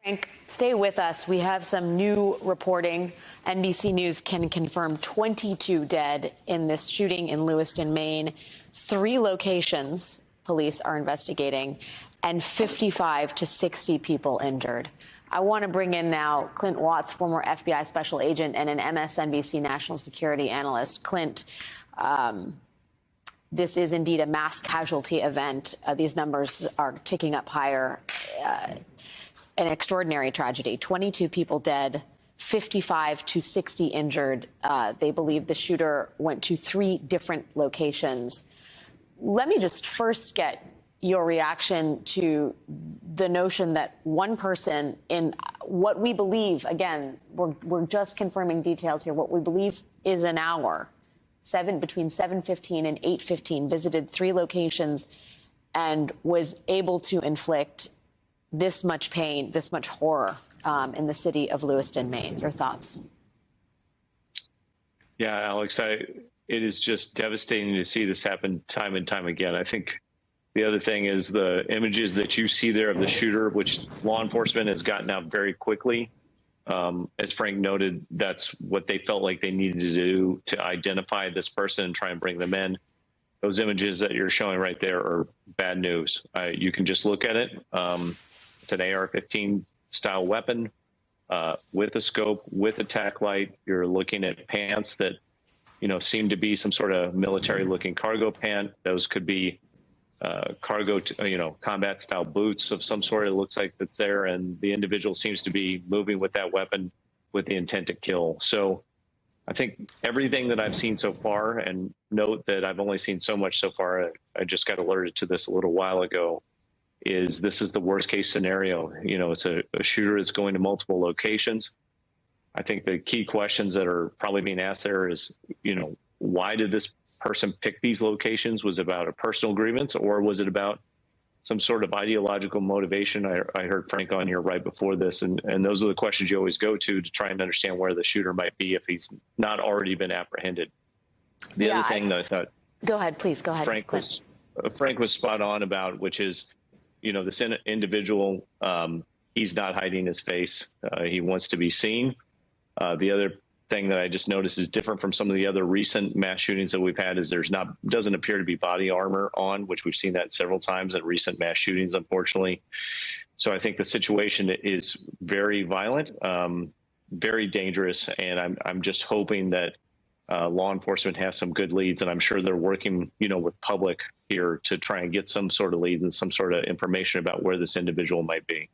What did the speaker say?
Frank, stay with us. We have some new reporting. NBC News can confirm 22 dead in this shooting in Lewiston, Maine. 3 locations police are investigating, and 55 to 60 people injured. I want to bring in now Clint Watts, former FBI special agent and an MSNBC national security analyst. Clint, this is indeed a mass casualty event. These numbers are ticking up higher. An extraordinary tragedy. 22 people dead, 55 to 60 injured. They believe the shooter went to 3 different locations. Let me just first get your reaction to the notion that one person in what we believe, again, we're just confirming details here, what we believe is an hour, between 7:15 and 8:15, visited 3 locations and was able to inflict this much pain, this much horror in the city of Lewiston, Maine. Your thoughts? Yeah, Alex, it is just devastating to see this happen time and time again. I think the other thing is the images that you see there of the shooter, which law enforcement has gotten out very quickly. As Frank noted, that's what they felt like they needed to do to identify this person and try and bring them in. Those images that you're showing right there are bad news. You can just look at it. It's an AR-15 style weapon with a scope, with a tack light. You're looking at pants that, seem to be some sort of military-looking cargo pant. Those could be cargo, combat style boots of some sort. It looks like that's there, and the individual seems to be moving with that weapon with the intent to kill. So I think everything that I've seen so far, and note that I've only seen so much so far, I just got alerted to this a little while ago, this is the worst case scenario. It's a shooter that's going to multiple locations. I think the key questions that are probably being asked there is, why did this person pick these locations? Was it about a personal grievance, or was it about some sort of ideological motivation? I heard Frank on here right before this, and those are the questions you always go to try and understand where the shooter might be if he's not already been apprehended. The other thing that I thought... Go ahead, please. Go ahead. Frank was spot on about, which is, this individual, he's not hiding his face. He wants to be seen. The other thing that I just noticed is different from some of the other recent mass shootings that we've had is doesn't appear to be body armor on, which we've seen that several times in recent mass shootings, unfortunately. So I think the situation is very violent, very dangerous, and I'm just hoping that law enforcement has some good leads, and I'm sure they're working, with public here to try and get some sort of leads and some sort of information about where this individual might be.